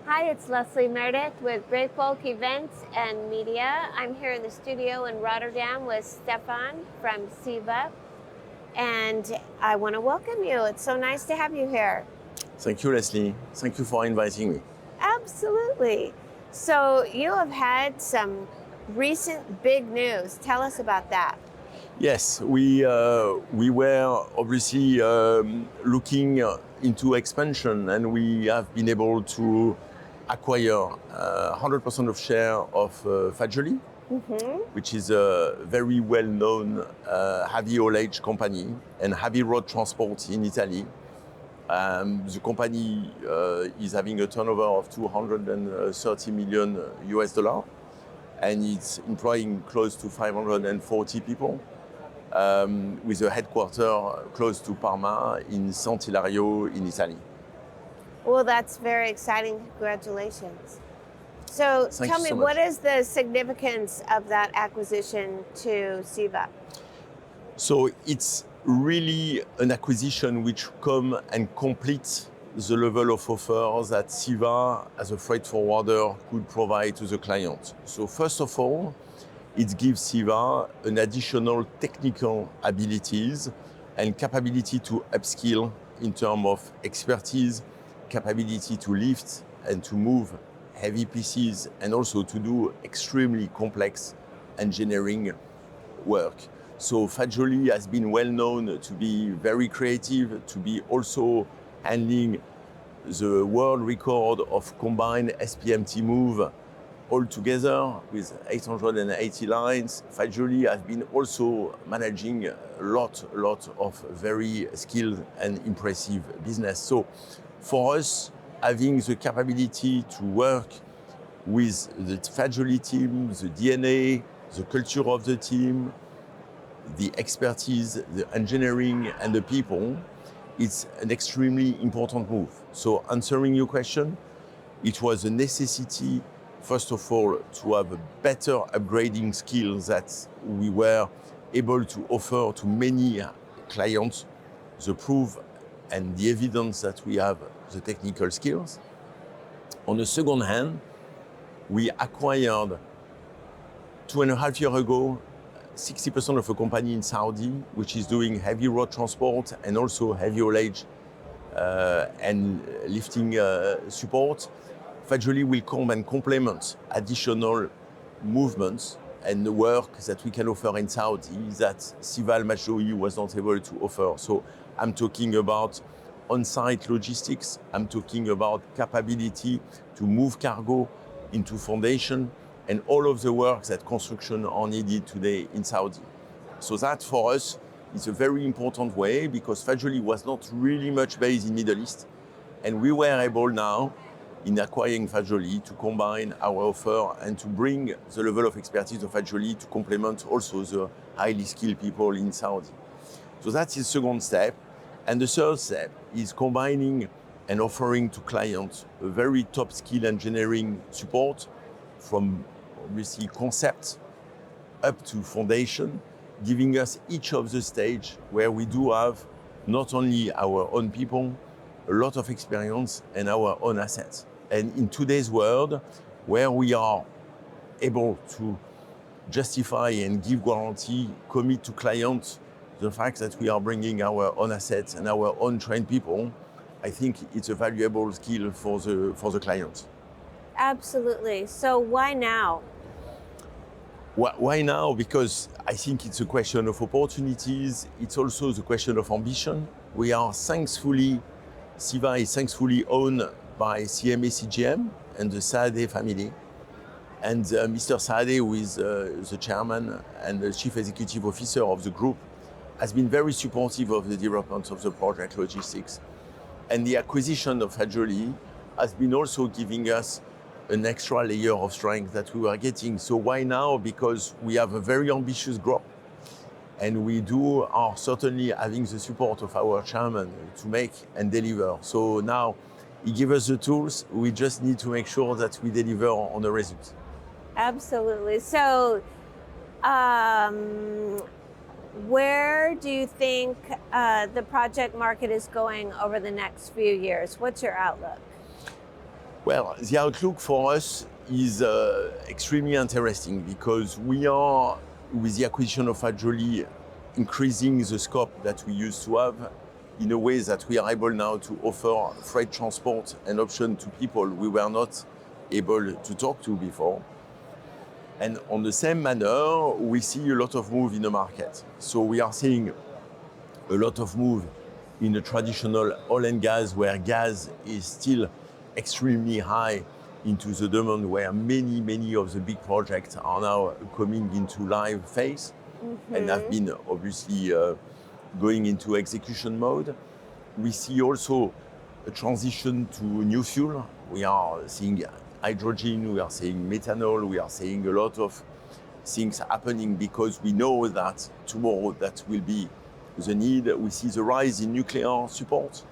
Hi, it's Leslie Meredith with Breakbulk Events and Media. I'm here in the studio in Rotterdam with Stéphane from CEVA, and I want to welcome you. It's so nice to have you here. Thank you, Leslie. Thank you for inviting me. Absolutely. So you have had some recent big news. Tell us about that. Yes, we were obviously looking into expansion, and we have been able to acquire 100% of share of Fagioli, which is a very well-known heavy haulage company and heavy road transport in Italy. The company is having a turnover of 230 million US dollar, and it's employing close to 540 people, with a headquarter close to Parma in Sant'Ilario in Italy. Well, that's very exciting. Congratulations. So Thank tell you me, so what much. is the significance of that acquisition to CEVA? So it's really an acquisition which come and complete the level of offer that CEVA as a freight forwarder could provide to the client. So first of all, it gives CEVA an additional technical abilities and capability to upskill in terms of expertise, capability to lift and to move heavy pieces, and also to do extremely complex engineering work. So Fagioli has been well known to be very creative, to be also handling the world record of combined SPMT move all together with 880 lines. Fagioli has been also managing a lot of very skilled and impressive business. So for us, having the capability to work with the Fagioli team, the DNA, the culture of the team, the expertise, the engineering, and the people, it's an extremely important move. So answering your question, it was a necessity, first of all, to have a better upgrading skills that we were able to offer to many clients, the proof and the evidence that we have the technical skills. On the second hand, we acquired 2.5 years ago 60% of a company in Saudi, which is doing heavy road transport and also heavy haulage and lifting support. Fagioli will come and complement additional movements and the work that we can offer in Saudi that CEVA Logistics was not able to offer. So I'm talking about on-site logistics, I'm talking about capability to move cargo into foundation, and all of the work that construction are needed today in Saudi. So that for us is a very important way, because Fagioli was not really much based in Middle East, and we were able now in acquiring Fagioli to combine our offer and to bring the level of expertise of Fagioli to complement also the highly skilled people in Saudi. So that's the second step. And the third step is combining and offering to clients a very top skill engineering support from obviously concept up to foundation, giving us each of the stage where we do have not only our own people, a lot of experience and our own assets. And in today's world, where we are able to justify and give guarantee, commit to clients the fact that we are bringing our own assets and our own trained people, I think it's a valuable skill for the client. Absolutely. So why now? Why now? Because I think it's a question of opportunities. It's also the question of ambition. We are thankfully, CEVA is thankfully owned by CMA CGM and the Saadeh family. And Mr. Saadeh, who is the chairman and the chief executive officer of the group, has been very supportive of the development of the project logistics. And the acquisition of Fagioli has been also giving us an extra layer of strength that we were getting. So why now? Because we have a very ambitious group, and we are certainly having the support of our chairman to make and deliver. So now he gives us the tools, we just need to make sure that we deliver on the results. Absolutely. So where do you think the project market is going over the next few years? What's your outlook? Well, the outlook for us is extremely interesting because we are, with the acquisition of Fagioli, increasing the scope that we used to have in a way that we are able now to offer freight transport and option to people we were not able to talk to before. And on the same manner, we see a lot of move in the market. So we are seeing a lot of move in the traditional oil and gas, where gas is still extremely high into the demand, where many of the big projects are now coming into live phase and have been obviously going into execution mode. We see also a transition to new fuel. We are seeing hydrogen, we are seeing methanol, we are seeing a lot of things happening because we know that tomorrow that will be the need. We see the rise in nuclear support,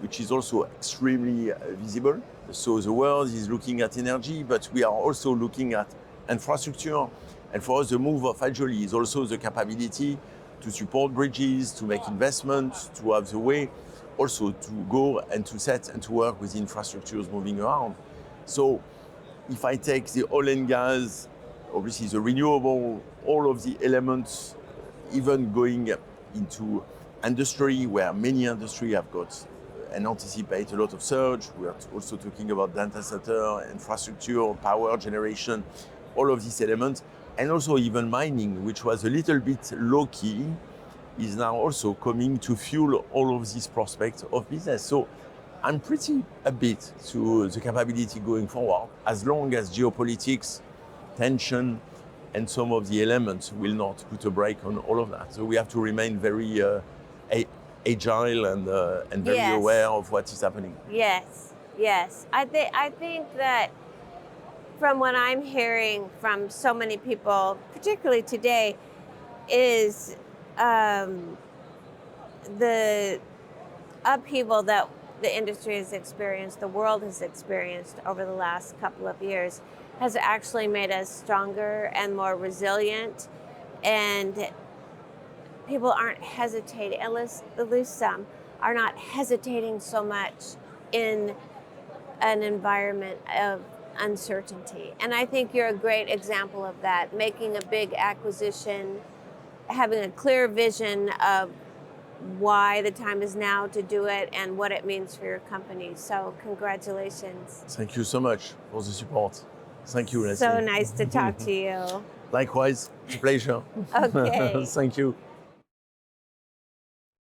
which is also extremely visible. So the world is looking at energy, but we are also looking at infrastructure. And for us, the move of Fagioli is also the capability to support bridges, to make investments, to have the way also to go and to set and to work with infrastructures moving around. So if I take the oil and gas, obviously the renewable, all of the elements, even going into industry, where many industry have got and anticipate a lot of surge. We are also talking about data center, infrastructure, power generation, all of these elements. And also even mining, which was a little bit low-key, is now also coming to fuel all of these prospects of business. So I'm pretty upbeat to the capability going forward, as long as geopolitics, tension, and some of the elements will not put a brake on all of that. So we have to remain very agile and very aware of what is happening. Yes. I think that from what I'm hearing from so many people, particularly today, is the upheaval that the industry has experienced, the world has experienced over the last couple of years, has actually made us stronger and more resilient. And people aren't hesitating, at least some, are not hesitating so much in an environment of uncertainty. And I think you're a great example of that, making a big acquisition, having a clear vision of why the time is now to do it and what it means for your company. So congratulations. Thank you so much for the support. Thank you, Leslie. So nice to talk to you. Likewise, it's a pleasure. Okay. Thank you.